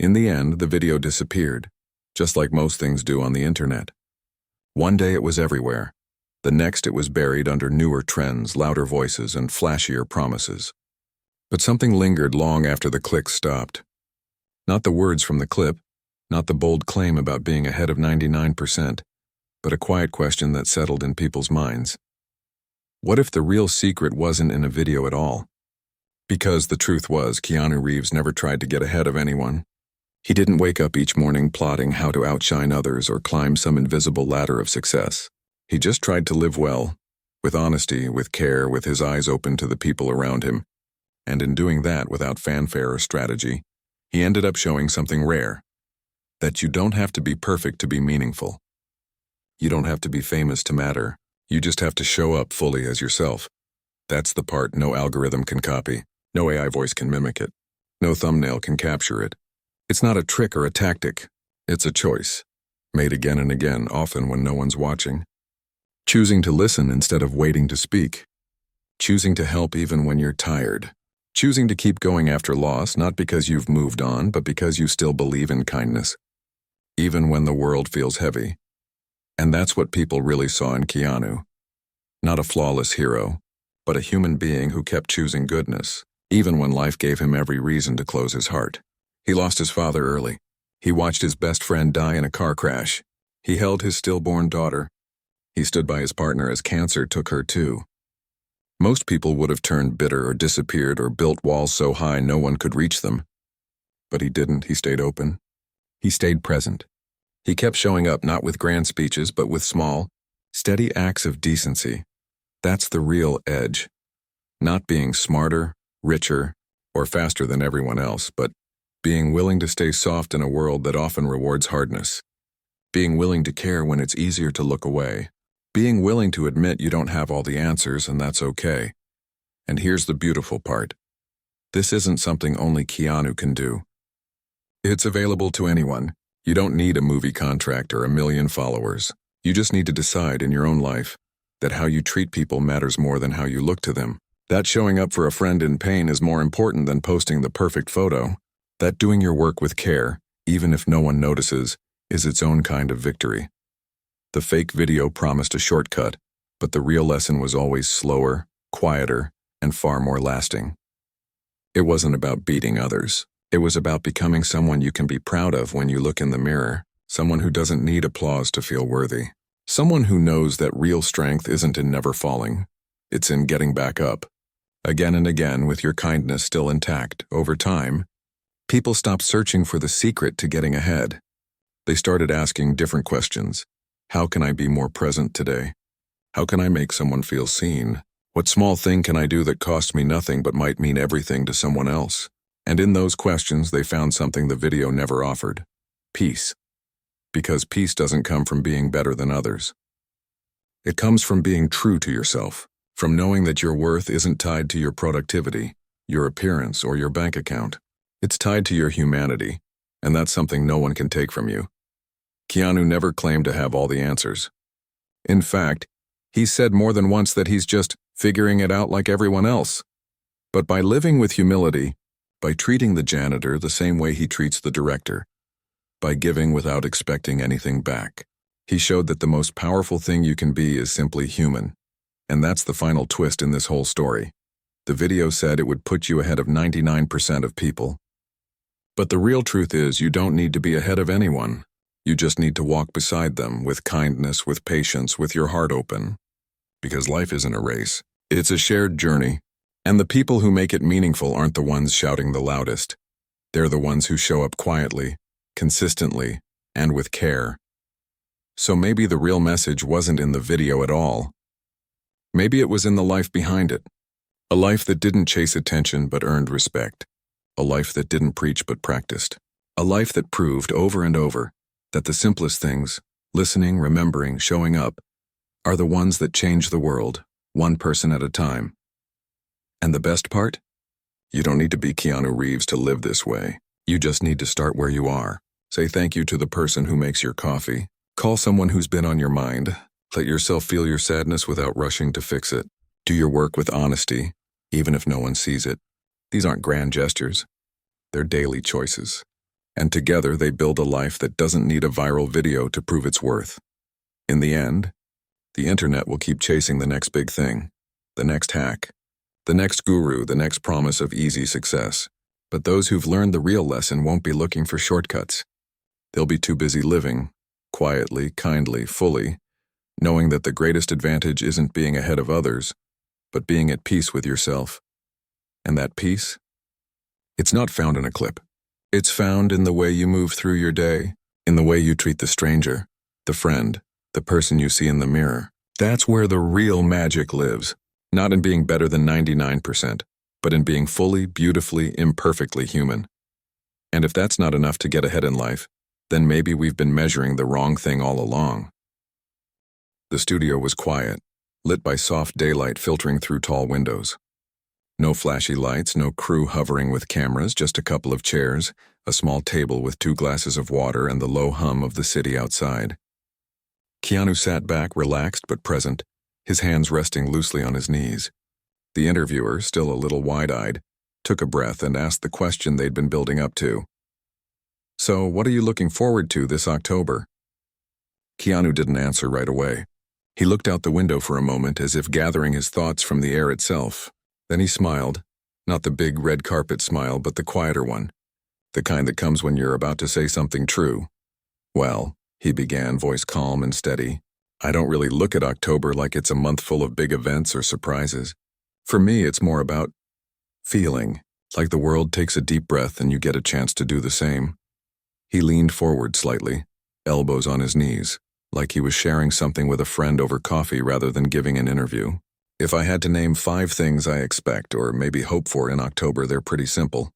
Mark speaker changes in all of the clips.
Speaker 1: In the end, the video disappeared, just like most things do on the internet. One day it was everywhere. The next it was buried under newer trends, louder voices, and flashier promises. But something lingered long after the clicks stopped. Not the words from the clip, not the bold claim about being ahead of 99%, but a quiet question that settled in people's minds. What if the real secret wasn't in a video at all? Because the truth was, Keanu Reeves never tried to get ahead of anyone. He didn't wake up each morning plotting how to outshine others or climb some invisible ladder of success. He just tried to live well, with honesty, with care, with his eyes open to the people around him. And in doing that without fanfare or strategy, he ended up showing something rare. That you don't have to be perfect to be meaningful. You don't have to be famous to matter. You just have to show up fully as yourself. That's the part no algorithm can copy. No AI voice can mimic it. No thumbnail can capture it. It's not a trick or a tactic. It's a choice, made again and again, often when no one's watching. Choosing to listen instead of waiting to speak. Choosing to help even when you're tired. Choosing to keep going after loss, not because you've moved on, but because you still believe in kindness. Even when the world feels heavy. And that's what people really saw in Keanu. Not a flawless hero, but a human being who kept choosing goodness, even when life gave him every reason to close his heart. He lost his father early. He watched his best friend die in a car crash. He held his stillborn daughter. He stood by his partner as cancer took her too. Most people would have turned bitter or disappeared or built walls so high no one could reach them. But he didn't. He stayed open. He stayed present. He kept showing up not with grand speeches, but with small, steady acts of decency. That's the real edge. Not being smarter, richer, or faster than everyone else, but being willing to stay soft in a world that often rewards hardness. Being willing to care when it's easier to look away. Being willing to admit you don't have all the answers, and that's okay. And here's the beautiful part. This isn't something only Keanu can do. It's available to anyone. You don't need a movie contract or 1 million followers. You just need to decide in your own life that how you treat people matters more than how you look to them. That showing up for a friend in pain is more important than posting the perfect photo. That doing your work with care, even if no one notices, is its own kind of victory. The fake video promised a shortcut, but the real lesson was always slower, quieter, and far more lasting. It wasn't about beating others. It was about becoming someone you can be proud of when you look in the mirror, someone who doesn't need applause to feel worthy, someone who knows that real strength isn't in never falling, it's in getting back up. Again and again with your kindness still intact. Over time, people stopped searching for the secret to getting ahead. They started asking different questions. How can I be more present today? How can I make someone feel seen? What small thing can I do that costs me nothing but might mean everything to someone else? And in those questions, they found something the video never offered. Peace. Because peace doesn't come from being better than others. It comes from being true to yourself, from knowing that your worth isn't tied to your productivity, your appearance, or your bank account. It's tied to your humanity, and that's something no one can take from you. Keanu never claimed to have all the answers. In fact, he said more than once that he's just figuring it out like everyone else. But by living with humility, by treating the janitor the same way he treats the director, by giving without expecting anything back, he showed that the most powerful thing you can be is simply human. And that's the final twist in this whole story. The video said it would put you ahead of 99% of people. But the real truth is you don't need to be ahead of anyone. You just need to walk beside them with kindness, with patience, with your heart open. Because life isn't a race. It's a shared journey. And the people who make it meaningful aren't the ones shouting the loudest. They're the ones who show up quietly, consistently, and with care. So maybe the real message wasn't in the video at all. Maybe it was in the life behind it. A life that didn't chase attention but earned respect. A life that didn't preach but practiced. A life that proved over and over that the simplest things, listening, remembering, showing up, are the ones that change the world, one person at a time. And the best part? You don't need to be Keanu Reeves to live this way. You just need to start where you are. Say thank you to the person who makes your coffee. Call someone who's been on your mind. Let yourself feel your sadness without rushing to fix it. Do your work with honesty, even if no one sees it. These aren't grand gestures. They're daily choices. And together they build a life that doesn't need a viral video to prove its worth. In the end, the internet will keep chasing the next big thing, the next hack, the next guru, the next promise of easy success. But those who've learned the real lesson won't be looking for shortcuts. They'll be too busy living, quietly, kindly, fully, knowing that the greatest advantage isn't being ahead of others, but being at peace with yourself. And that peace? It's not found in a clip. It's found in the way you move through your day, in the way you treat the stranger, the friend, the person you see in the mirror. That's where the real magic lives, not in being better than 99%, but in being fully, beautifully, imperfectly human. And if that's not enough to get ahead in life, then maybe we've been measuring the wrong thing all along. The studio was quiet, lit by soft daylight filtering through tall windows. No flashy lights, no crew hovering with cameras, just a couple of chairs, a small table with 2 glasses of water, and the low hum of the city outside. Keanu sat back, relaxed but present, his hands resting loosely on his knees. The interviewer, still a little wide-eyed, took a breath and asked the question they'd been building up to. "So, what are you looking forward to this October?" Keanu didn't answer right away. He looked out the window for a moment as if gathering his thoughts from the air itself. Then he smiled, not the big red carpet smile, but the quieter one, the kind that comes when you're about to say something true. "Well," he began, voice calm and steady, "I don't really look at October like it's a month full of big events or surprises. For me, it's more about feeling, like the world takes a deep breath and you get a chance to do the same." He leaned forward slightly, elbows on his knees, like he was sharing something with a friend over coffee rather than giving an interview. "If I had to name 5 things I expect, or maybe hope for in October, they're pretty simple.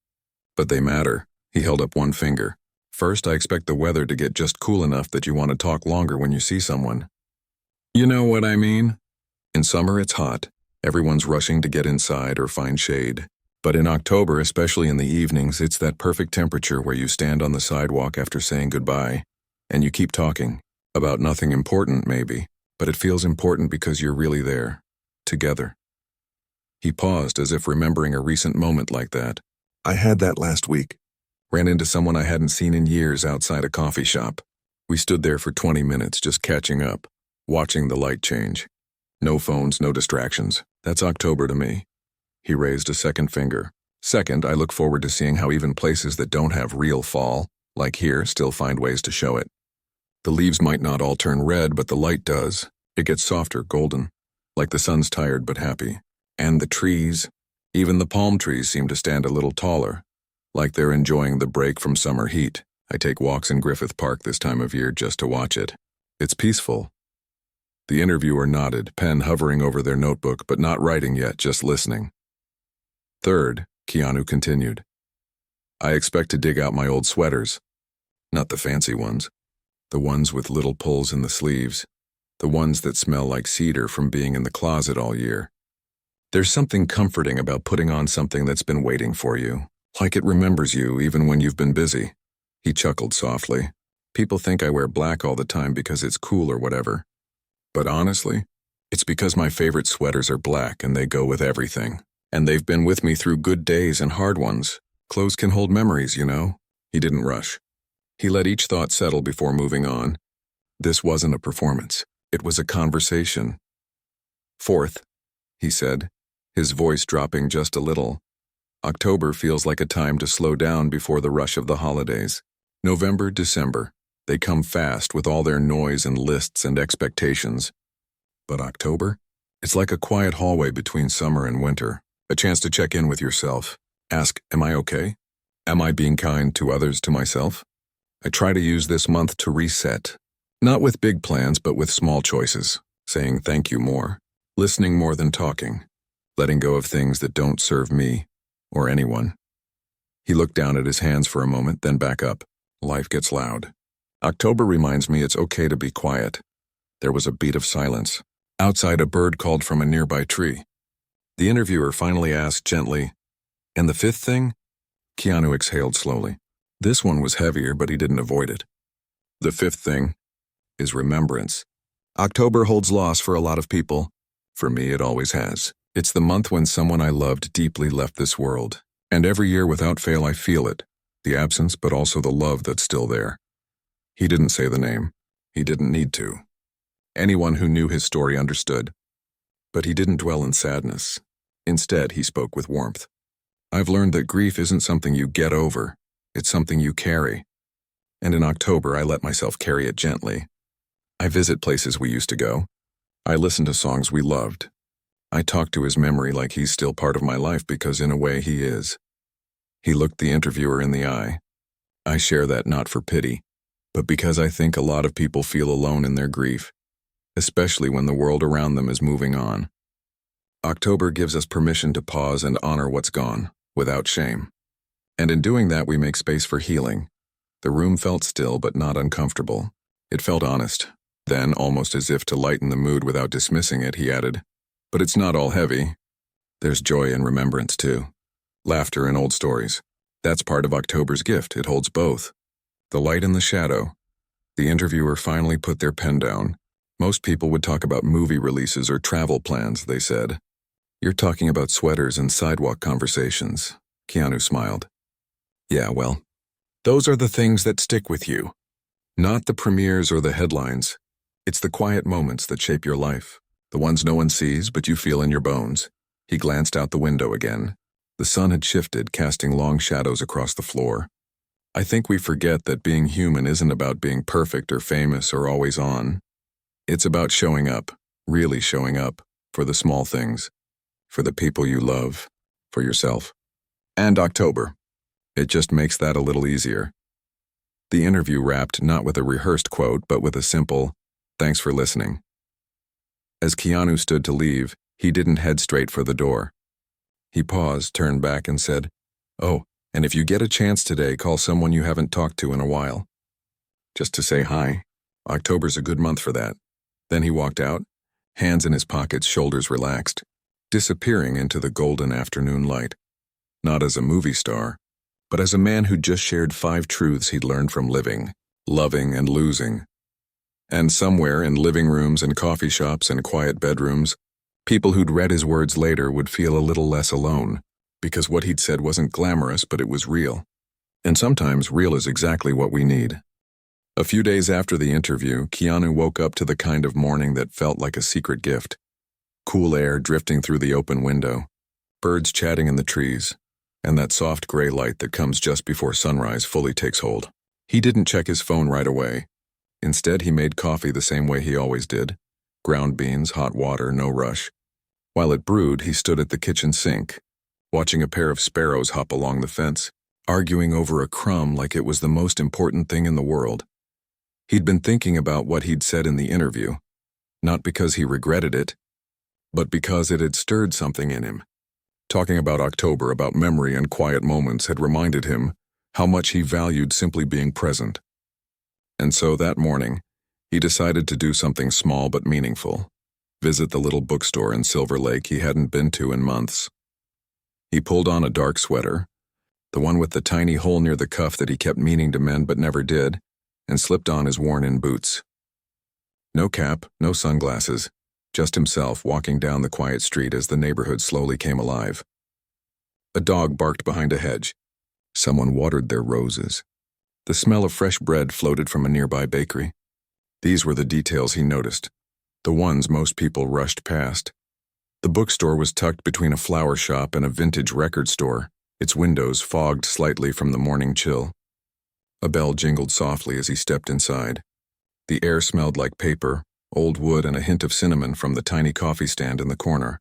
Speaker 1: But they matter." He held up one finger. "First, I expect the weather to get just cool enough that you want to talk longer when you see someone. You know what I mean? In summer, it's hot. Everyone's rushing to get inside or find shade. But in October, especially in the evenings, it's that perfect temperature where you stand on the sidewalk after saying goodbye, and you keep talking. About nothing important, maybe, but it feels important because you're really there. Together." He paused as if remembering a recent moment like that. "I had that last week. Ran into someone I hadn't seen in years outside a coffee shop. We stood there for 20 minutes just catching up, watching the light change. No phones, no distractions. That's October to me." He raised a second finger. "Second, I look forward to seeing how even places that don't have real fall, like here, still find ways to show it. The leaves might not all turn red, but the light does. It gets softer, golden. Like the sun's tired but happy. And the trees, even the palm trees seem to stand a little taller, like they're enjoying the break from summer heat. I take walks in Griffith Park this time of year just to watch it. It's peaceful." The interviewer nodded, pen hovering over their notebook, but not writing yet, just listening. "Third," Keanu continued, "I expect to dig out my old sweaters. Not the fancy ones. The ones with little pulls in the sleeves. The ones that smell like cedar from being in the closet all year. There's something comforting about putting on something that's been waiting for you, like it remembers you even when you've been busy." He chuckled softly. "People think I wear black all the time because it's cool or whatever. But honestly, it's because my favorite sweaters are black and they go with everything. And they've been with me through good days and hard ones. Clothes can hold memories, you know." He didn't rush. He let each thought settle before moving on. This wasn't a performance. It was a conversation. "Fourth," he said, his voice dropping just a little, "October feels like a time to slow down before the rush of the holidays. November, December, they come fast with all their noise and lists and expectations. But October? It's like a quiet hallway between summer and winter, a chance to check in with yourself. Ask, am I okay? Am I being kind to others, to myself? I try to use this month to reset. Not with big plans, but with small choices. Saying thank you more. Listening more than talking. Letting go of things that don't serve me or anyone." He looked down at his hands for a moment, then back up. "Life gets loud. October reminds me it's okay to be quiet." There was a beat of silence. Outside, a bird called from a nearby tree. The interviewer finally asked gently, "And the 5th thing?" Keanu exhaled slowly. This one was heavier, but he didn't avoid it. "The 5th thing is remembrance. October holds loss for a lot of people. For me, it always has. It's the month when someone I loved deeply left this world. And every year without fail I feel it. The absence, but also the love that's still there. He didn't say the name. He didn't need to. Anyone who knew his story understood. But he didn't dwell in sadness. Instead, he spoke with warmth. I've learned that grief isn't something you get over. It's something you carry. And in October, I let myself carry it gently. I visit places we used to go. I listen to songs we loved. I talk to his memory like he's still part of my life because in a way he is. He looked the interviewer in the eye. I share that not for pity, but because I think a lot of people feel alone in their grief, especially when the world around them is moving on. October gives us permission to pause and honor what's gone, without shame. And in doing that, we make space for healing. The room felt still but not uncomfortable. It felt honest. Then, almost as if to lighten the mood without dismissing it, he added, "But it's not all heavy. There's joy and remembrance, too. Laughter and old stories. That's part of October's gift. It holds both. The light and the shadow." The interviewer finally put their pen down. Most people would talk about movie releases or travel plans, they said. You're talking about sweaters and sidewalk conversations. Keanu smiled. Yeah, well, those are the things that stick with you. Not the premieres or the headlines. It's the quiet moments that shape your life. The ones no one sees, but you feel in your bones. He glanced out the window again. The sun had shifted, casting long shadows across the floor. I think we forget that being human isn't about being perfect or famous or always on. It's about showing up, really showing up, for the small things, for the people you love, for yourself. And October. It just makes that a little easier. The interview wrapped not with a rehearsed quote, but with a simple, "Thanks for listening." As Keanu stood to leave, he didn't head straight for the door. He paused, turned back, and said, "Oh, and if you get a chance today, call someone you haven't talked to in a while. Just to say hi. October's a good month for that." Then he walked out, hands in his pockets, shoulders relaxed, disappearing into the golden afternoon light. Not as a movie star, but as a man who just shared 5 truths he'd learned from living, loving, and losing. And somewhere in living rooms and coffee shops and quiet bedrooms, people who'd read his words later would feel a little less alone, because what he'd said wasn't glamorous, but it was real. And sometimes real is exactly what we need. A few days after the interview, Keanu woke up to the kind of morning that felt like a secret gift. Cool air drifting through the open window, birds chatting in the trees, and that soft gray light that comes just before sunrise fully takes hold. He didn't check his phone right away. Instead, he made coffee the same way he always did. Ground beans, hot water, no rush. While it brewed, he stood at the kitchen sink, watching a pair of sparrows hop along the fence, arguing over a crumb like it was the most important thing in the world. He'd been thinking about what he'd said in the interview, not because he regretted it, but because it had stirred something in him. Talking about October, about memory and quiet moments, had reminded him how much he valued simply being present. And so that morning, he decided to do something small but meaningful. Visit the little bookstore in Silver Lake he hadn't been to in months. He pulled on a dark sweater, the one with the tiny hole near the cuff that he kept meaning to mend but never did, and slipped on his worn-in boots. No cap, no sunglasses, just himself walking down the quiet street as the neighborhood slowly came alive. A dog barked behind a hedge. Someone watered their roses. The smell of fresh bread floated from a nearby bakery. These were the details he noticed, the ones most people rushed past. The bookstore was tucked between a flower shop and a vintage record store, its windows fogged slightly from the morning chill. A bell jingled softly as he stepped inside. The air smelled like paper, old wood, and a hint of cinnamon from the tiny coffee stand in the corner.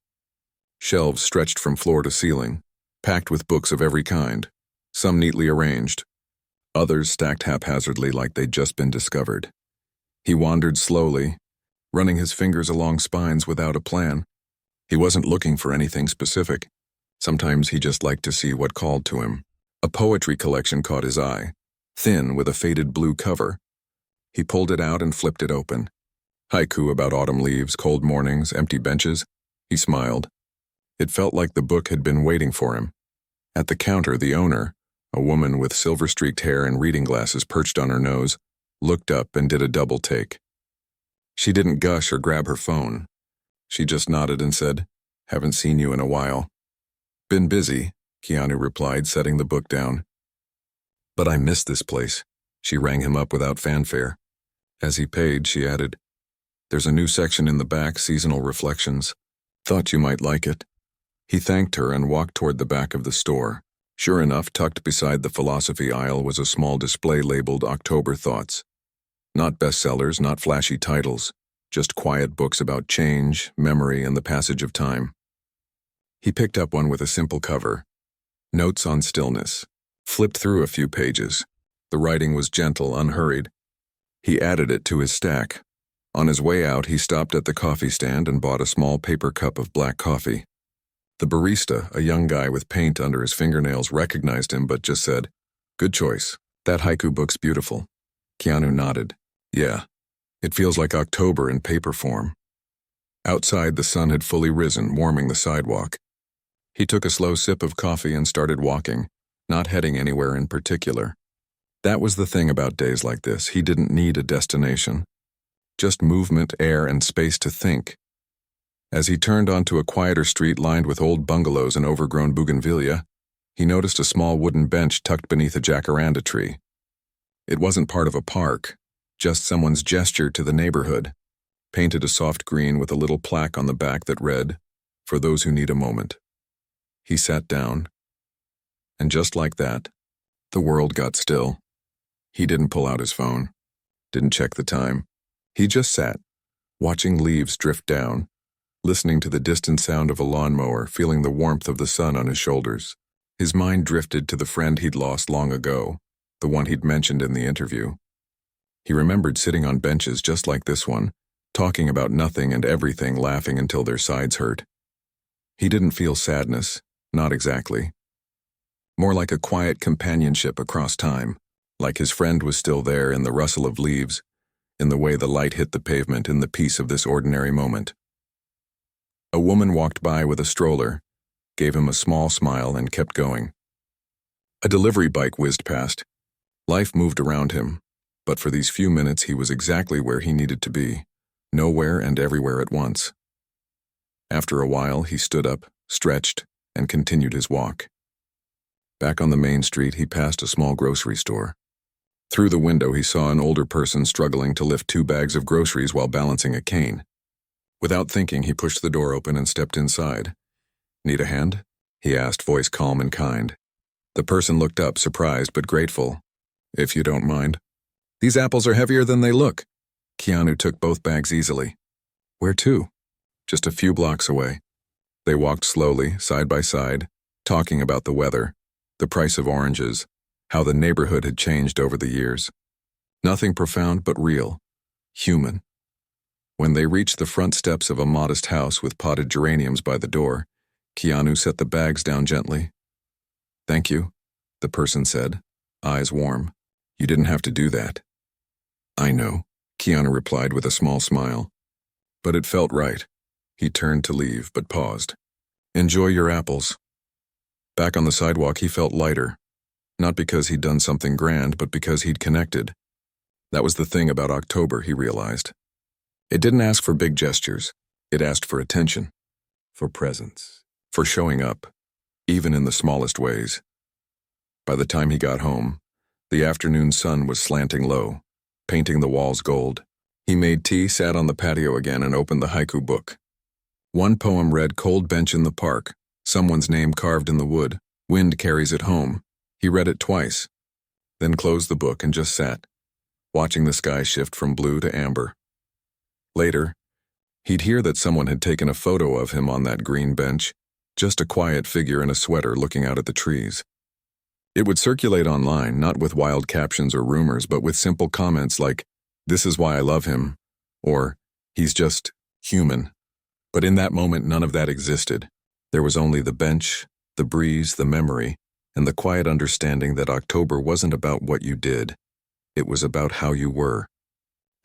Speaker 1: Shelves stretched from floor to ceiling, packed with books of every kind, some neatly arranged, others stacked haphazardly like they'd just been discovered. He wandered slowly, running his fingers along spines without a plan. He wasn't looking for anything specific. Sometimes he just liked to see what called to him. A poetry collection caught his eye, thin with a faded blue cover. He pulled it out and flipped it open. Haiku about autumn leaves, cold mornings, empty benches. He smiled. It felt like the book had been waiting for him. At the counter, the owner, a woman with silver-streaked hair and reading glasses perched on her nose, looked up and did a double take. She didn't gush or grab her phone. She just nodded and said, "Haven't seen you in a while." "Been busy," Keanu replied, setting the book down. "But I miss this place." She rang him up without fanfare. As he paid, she added, "There's a new section in the back, seasonal reflections. Thought you might like it." He thanked her and walked toward the back of the store. Sure enough, tucked beside the philosophy aisle was a small display labeled October Thoughts. Not bestsellers, not flashy titles, just quiet books about change, memory, and the passage of time. He picked up one with a simple cover, Notes on Stillness, flipped through a few pages. The writing was gentle, unhurried. He added it to his stack. On his way out, he stopped at the coffee stand and bought a small paper cup of black coffee. The barista, a young guy with paint under his fingernails, recognized him but just said, "Good choice. That haiku book's beautiful." Keanu nodded. "Yeah, it feels like October in paper form." Outside, the sun had fully risen, warming the sidewalk. He took a slow sip of coffee and started walking, not heading anywhere in particular. That was the thing about days like this. He didn't need a destination. Just movement, air, and space to think. As he turned onto a quieter street lined with old bungalows and overgrown bougainvillea, he noticed a small wooden bench tucked beneath a jacaranda tree. It wasn't part of a park, just someone's gesture to the neighborhood, painted a soft green with a little plaque on the back that read, "For those who need a moment." He sat down, and just like that, the world got still. He didn't pull out his phone, didn't check the time. He just sat, watching leaves drift down, listening to the distant sound of a lawnmower, feeling the warmth of the sun on his shoulders. His mind drifted to the friend he'd lost long ago, the one he'd mentioned in the interview. He remembered sitting on benches just like this one, talking about nothing and everything, laughing until their sides hurt. He didn't feel sadness, not exactly. More like a quiet companionship across time, like his friend was still there in the rustle of leaves, in the way the light hit the pavement, in the peace of this ordinary moment. A woman walked by with a stroller, gave him a small smile, and kept going. A delivery bike whizzed past. Life moved around him, but for these few minutes he was exactly where he needed to be, nowhere and everywhere at once. After a while, he stood up, stretched, and continued his walk. Back on the main street, he passed a small grocery store. Through the window, he saw an older person struggling to lift 2 bags of groceries while balancing a cane. Without thinking, he pushed the door open and stepped inside. "Need a hand?" he asked, voice calm and kind. The person looked up, surprised but grateful. "If you don't mind." "These apples are heavier than they look." Keanu took both bags easily. "Where to?" "Just a few blocks away." They walked slowly, side by side, talking about the weather, the price of oranges, how the neighborhood had changed over the years. Nothing profound but real, human. When they reached the front steps of a modest house with potted geraniums by the door, Keanu set the bags down gently. "Thank you," the person said, eyes warm. "You didn't have to do that." "I know," Keanu replied with a small smile. But it felt right. He turned to leave, but paused. "Enjoy your apples." Back on the sidewalk, he felt lighter. Not because he'd done something grand, but because he'd connected. That was the thing about October, he realized. It didn't ask for big gestures. It asked for attention, for presence, for showing up, even in the smallest ways. By the time he got home, the afternoon sun was slanting low, painting the walls gold. He made tea, sat on the patio again, and opened the haiku book. One poem read, "Cold bench in the park, someone's name carved in the wood, wind carries it home." He read it twice, then closed the book and just sat, watching the sky shift from blue to amber. Later, he'd hear that someone had taken a photo of him on that green bench, just a quiet figure in a sweater looking out at the trees. It would circulate online, not with wild captions or rumors, but with simple comments like, "This is why I love him," or "He's just human." But in that moment, none of that existed. There was only the bench, the breeze, the memory, and the quiet understanding that October wasn't about what you did. It was about how you were.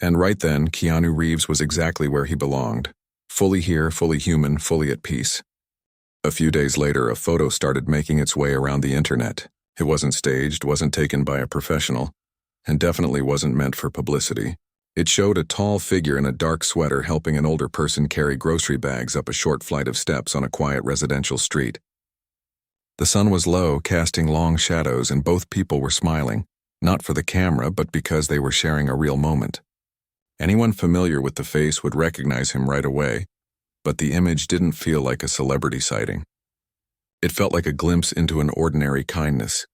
Speaker 1: And right then, Keanu Reeves was exactly where he belonged. Fully here, fully human, fully at peace. A few days later, a photo started making its way around the internet. It wasn't staged, wasn't taken by a professional, and definitely wasn't meant for publicity. It showed a tall figure in a dark sweater helping an older person carry grocery bags up a short flight of steps on a quiet residential street. The sun was low, casting long shadows, and both people were smiling, not for the camera, but because they were sharing a real moment. Anyone familiar with the face would recognize him right away, but the image didn't feel like a celebrity sighting. It felt like a glimpse into an ordinary kindness.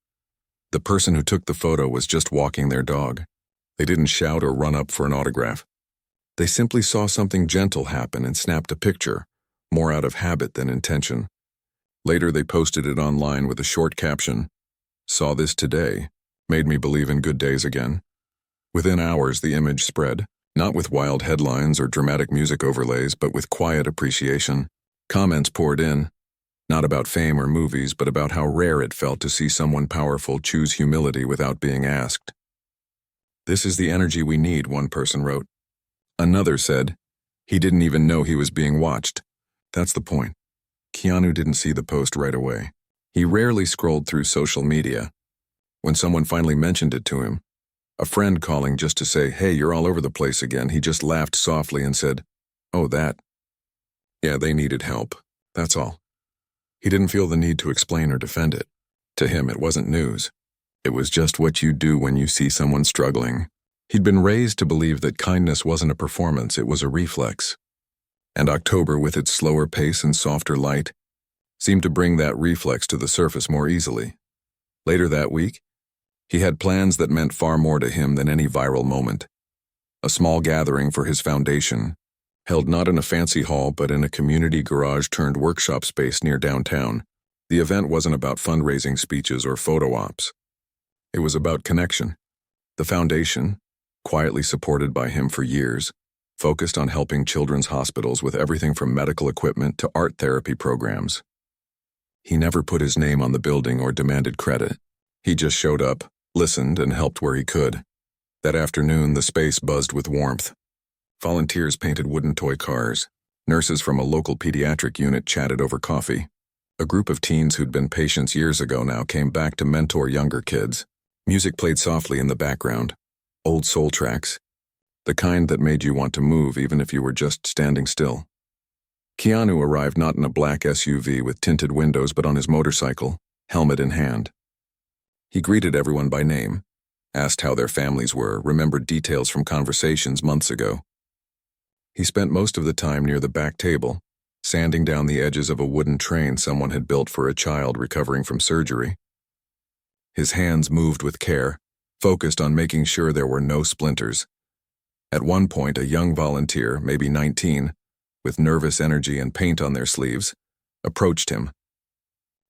Speaker 1: The person who took the photo was just walking their dog. They didn't shout or run up for an autograph. They simply saw something gentle happen and snapped a picture, more out of habit than intention. Later, they posted it online with a short caption, "Saw this today. Made me believe in good days again." Within hours, the image spread, not with wild headlines or dramatic music overlays, but with quiet appreciation. Comments poured in, not about fame or movies, but about how rare it felt to see someone powerful choose humility without being asked. "This is the energy we need," one person wrote. Another said, "He didn't even know he was being watched." That's the point. Keanu didn't see the post right away. He rarely scrolled through social media. When someone finally mentioned it to him, a friend calling just to say, "Hey, you're all over the place again," he just laughed softly and said, "Oh, that? Yeah, they needed help. That's all." He didn't feel the need to explain or defend it. To him, it wasn't news. It was just what you do when you see someone struggling. He'd been raised to believe that kindness wasn't a performance, it was a reflex. And October, with its slower pace and softer light, seemed to bring that reflex to the surface more easily. Later that week, he had plans that meant far more to him than any viral moment. A small gathering for his foundation, held not in a fancy hall but in a community garage-turned-workshop space near downtown. The event wasn't about fundraising speeches or photo ops. It was about connection. The foundation, quietly supported by him for years, focused on helping children's hospitals with everything from medical equipment to art therapy programs. He never put his name on the building or demanded credit. He just showed up, listened, and helped where he could. That afternoon, the space buzzed with warmth. Volunteers painted wooden toy cars. Nurses from a local pediatric unit chatted over coffee. A group of teens who'd been patients years ago now came back to mentor younger kids. Music played softly in the background. Old soul tracks. The kind that made you want to move even if you were just standing still. Keanu arrived not in a black SUV with tinted windows but on his motorcycle, helmet in hand. He greeted everyone by name, asked how their families were, remembered details from conversations months ago. He spent most of the time near the back table, sanding down the edges of a wooden train someone had built for a child recovering from surgery. His hands moved with care, focused on making sure there were no splinters. At one point, a young volunteer, maybe 19, with nervous energy and paint on their sleeves, approached him.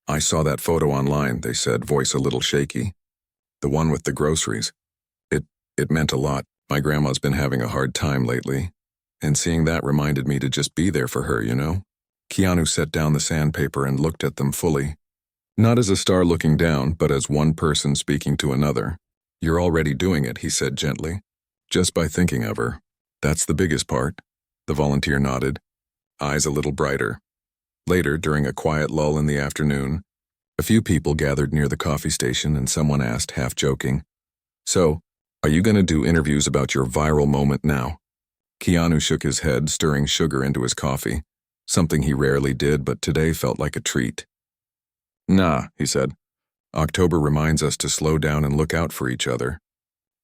Speaker 1: "I saw that photo online," they said, voice a little shaky. "The one with the groceries. It meant a lot. My grandma's been having a hard time lately, and seeing that reminded me to just be there for her, you know?" Keanu set down the sandpaper and looked at them fully. Not as a star looking down, but as one person speaking to another. "You're already doing it," he said gently. "Just by thinking of her. That's the biggest part." The volunteer nodded, eyes a little brighter. Later, during a quiet lull in the afternoon, a few people gathered near the coffee station and someone asked, half joking, "So, are you going to do interviews about your viral moment now?" Keanu shook his head, stirring sugar into his coffee, something he rarely did but today felt like a treat. "Nah," he said. "October reminds us to slow down and look out for each other.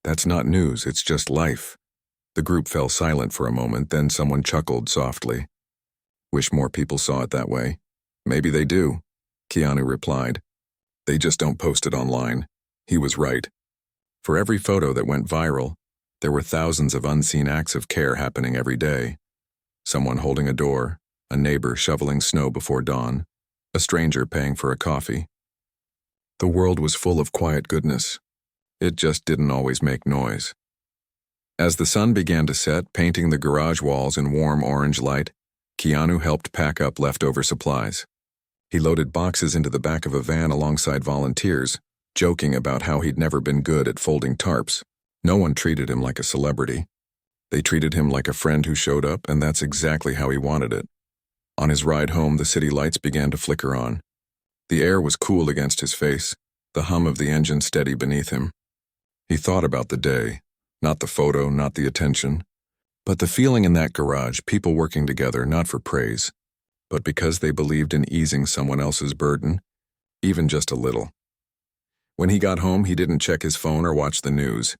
Speaker 1: That's not news, it's just life." The group fell silent for a moment, then someone chuckled softly. "Wish more people saw it that way." "Maybe they do," Keanu replied. "They just don't post it online." He was right. For every photo that went viral, there were thousands of unseen acts of care happening every day. Someone holding a door, a neighbor shoveling snow before dawn, a stranger paying for a coffee. The world was full of quiet goodness. It just didn't always make noise. As the sun began to set, painting the garage walls in warm orange light, Keanu helped pack up leftover supplies. He loaded boxes into the back of a van alongside volunteers, joking about how he'd never been good at folding tarps. No one treated him like a celebrity. They treated him like a friend who showed up, and that's exactly how he wanted it. On his ride home, the city lights began to flicker on. The air was cool against his face, the hum of the engine steady beneath him. He thought about the day, not the photo, not the attention, but the feeling in that garage, people working together not for praise, but because they believed in easing someone else's burden, even just a little. When he got home, he didn't check his phone or watch the news.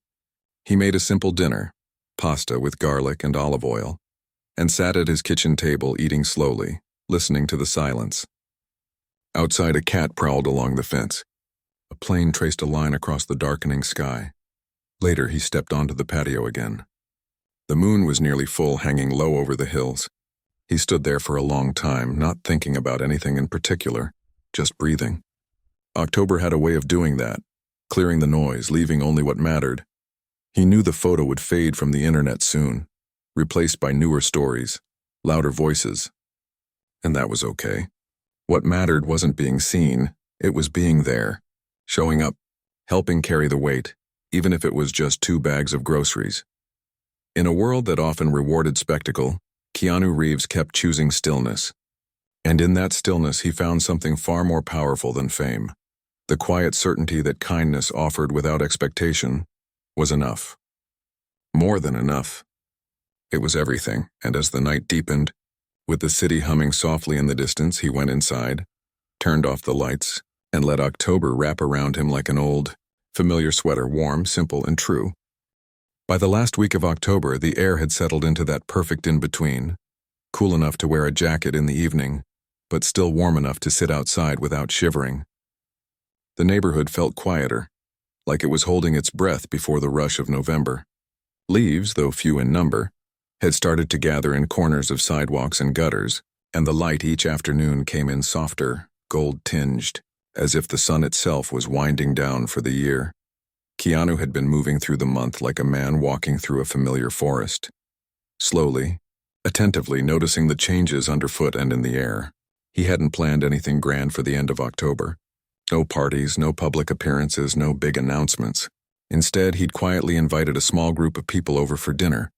Speaker 1: He made a simple dinner, pasta with garlic and olive oil, and sat at his kitchen table eating slowly, listening to the silence. Outside, a cat prowled along the fence. A plane traced a line across the darkening sky. Later, he stepped onto the patio again. The moon was nearly full, hanging low over the hills. He stood there for a long time, not thinking about anything in particular, just breathing. October had a way of doing that, clearing the noise, leaving only what mattered. He knew the photo would fade from the internet soon, replaced by newer stories, louder voices. And that was okay. What mattered wasn't being seen, it was being there, showing up, helping carry the weight, even if it was just 2 bags of groceries. In a world that often rewarded spectacle, Keanu Reeves kept choosing stillness. And in that stillness, he found something far more powerful than fame. The quiet certainty that kindness offered without expectation was enough. More than enough. It was everything, and as the night deepened, with the city humming softly in the distance, he went inside, turned off the lights, and let October wrap around him like an old, familiar sweater, warm, simple, and true. By the last week of October, the air had settled into that perfect in-between, cool enough to wear a jacket in the evening, but still warm enough to sit outside without shivering. The neighborhood felt quieter, like it was holding its breath before the rush of November. Leaves, though few in number, had started to gather in corners of sidewalks and gutters, and the light each afternoon came in softer, gold-tinged, as if the sun itself was winding down for the year. Keanu had been moving through the month like a man walking through a familiar forest. Slowly, attentively noticing the changes underfoot and in the air. He hadn't planned anything grand for the end of October. No parties, no public appearances, no big announcements. Instead, he'd quietly invited a small group of people over for dinner.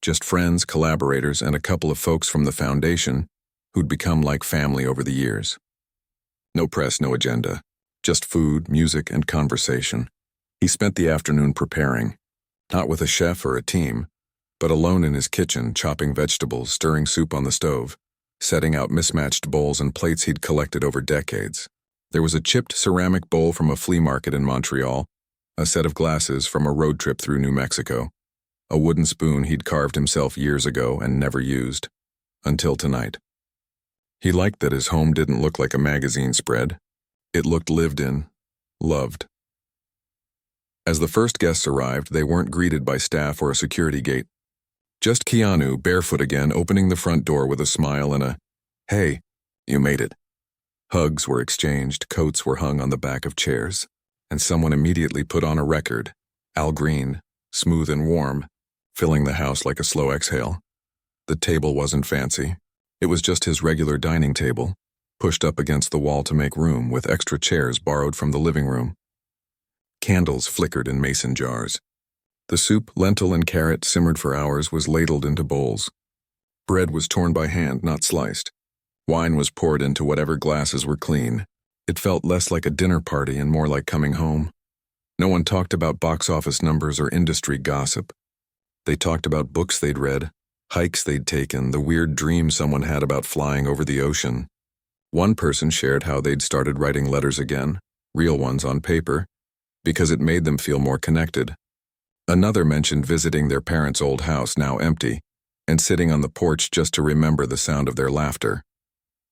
Speaker 1: Just friends, collaborators, and a couple of folks from the foundation who'd become like family over the years. No press, no agenda. Just food, music, and conversation. He spent the afternoon preparing, not with a chef or a team, but alone in his kitchen, chopping vegetables, stirring soup on the stove, setting out mismatched bowls and plates he'd collected over decades. There was a chipped ceramic bowl from a flea market in Montreal, a set of glasses from a road trip through New Mexico, a wooden spoon he'd carved himself years ago and never used, until tonight. He liked that his home didn't look like a magazine spread. It looked lived in, loved. As the first guests arrived, they weren't greeted by staff or a security gate. Just Keanu, barefoot again, opening the front door with a smile and a, "Hey, you made it." Hugs were exchanged, coats were hung on the back of chairs, and someone immediately put on a record, Al Green, smooth and warm, filling the house like a slow exhale. The table wasn't fancy. It was just his regular dining table, pushed up against the wall to make room with extra chairs borrowed from the living room. Candles flickered in mason jars. The soup, lentil and carrot, simmered for hours, was ladled into bowls. Bread was torn by hand, not sliced. Wine was poured into whatever glasses were clean. It felt less like a dinner party and more like coming home. No one talked about box office numbers or industry gossip. They talked about books they'd read, hikes they'd taken, the weird dream someone had about flying over the ocean. One person shared how they'd started writing letters again, real ones on paper, because it made them feel more connected. Another mentioned visiting their parents' old house, now empty, and sitting on the porch just to remember the sound of their laughter.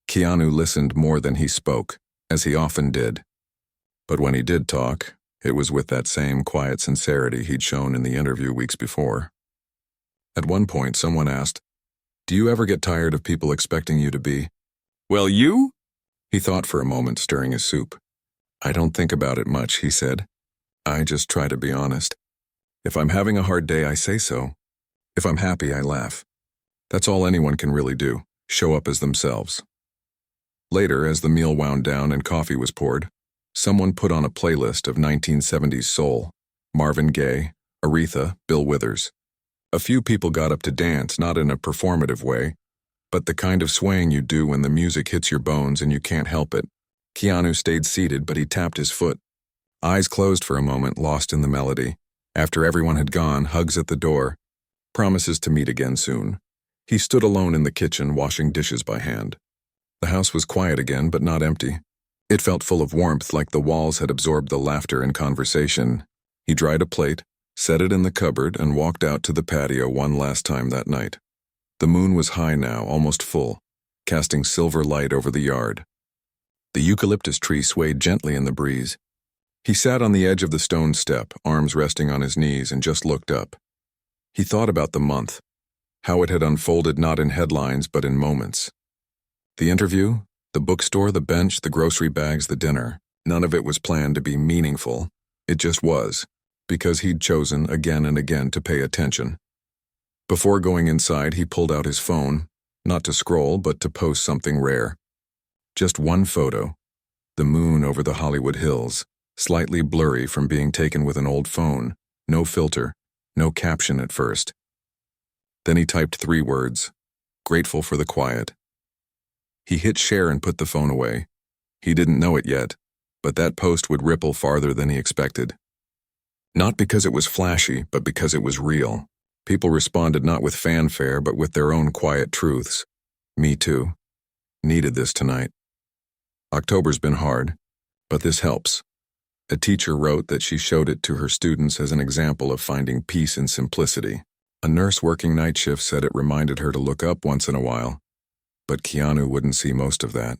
Speaker 1: Keanu listened more than he spoke, as he often did. But when he did talk, it was with that same quiet sincerity he'd shown in the interview weeks before. At one point, someone asked, "Do you ever get tired of people expecting you to be?" "Well, you?" He thought for a moment, stirring his soup. "I don't think about it much," he said. "I just try to be honest. If I'm having a hard day, I say so. If I'm happy, I laugh. That's all anyone can really do, show up as themselves." Later, as the meal wound down and coffee was poured, someone put on a playlist of 1970s soul, Marvin Gaye, Aretha, Bill Withers. A few people got up to dance, not in a performative way, but the kind of swaying you do when the music hits your bones and you can't help it. Keanu stayed seated, but he tapped his foot. Eyes closed for a moment, lost in the melody. After everyone had gone, hugs at the door, promises to meet again soon. He stood alone in the kitchen, washing dishes by hand. The house was quiet again, but not empty. It felt full of warmth, like the walls had absorbed the laughter and conversation. He dried a plate, set it in the cupboard, and walked out to the patio one last time that night. The moon was high now, almost full, casting silver light over the yard. The eucalyptus tree swayed gently in the breeze. He sat on the edge of the stone step, arms resting on his knees, and just looked up. He thought about the month, how it had unfolded not in headlines but in moments. The interview, the bookstore, the bench, the grocery bags, the dinner. None of it was planned to be meaningful. It just was, because he'd chosen again and again to pay attention. Before going inside, he pulled out his phone, not to scroll, but to post something rare. Just one photo, the moon over the Hollywood Hills, slightly blurry from being taken with an old phone, no filter, no caption at first. Then he typed 3 words, grateful for the quiet. He hit share and put the phone away. He didn't know it yet, but that post would ripple farther than he expected. Not because it was flashy, but because it was real. People responded not with fanfare, but with their own quiet truths. Me too. Needed this tonight. October's been hard, but this helps. A teacher wrote that she showed it to her students as an example of finding peace in simplicity. A nurse working night shift said it reminded her to look up once in a while, but Keanu wouldn't see most of that.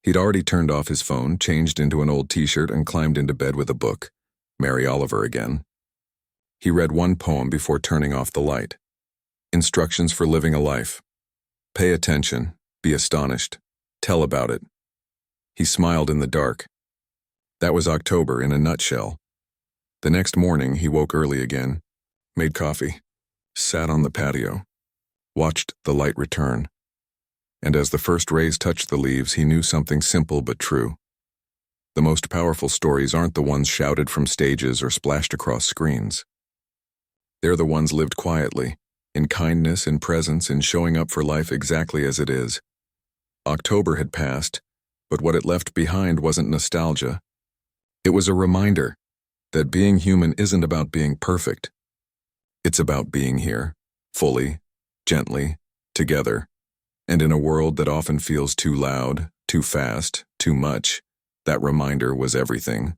Speaker 1: He'd already turned off his phone, changed into an old t-shirt, and climbed into bed with a book. Mary Oliver again. He read one poem before turning off the light. Instructions for living a life. Pay attention, be astonished, tell about it. He smiled in the dark. That was October in a nutshell. The next morning, he woke early again, made coffee, sat on the patio, watched the light return. And as the first rays touched the leaves, he knew something simple but true. The most powerful stories aren't the ones shouted from stages or splashed across screens. They're the ones lived quietly, in kindness, in presence, in showing up for life exactly as it is. October had passed, but what it left behind wasn't nostalgia. It was a reminder that being human isn't about being perfect. It's about being here, fully, gently, together. And in a world that often feels too loud, too fast, too much, that reminder was everything.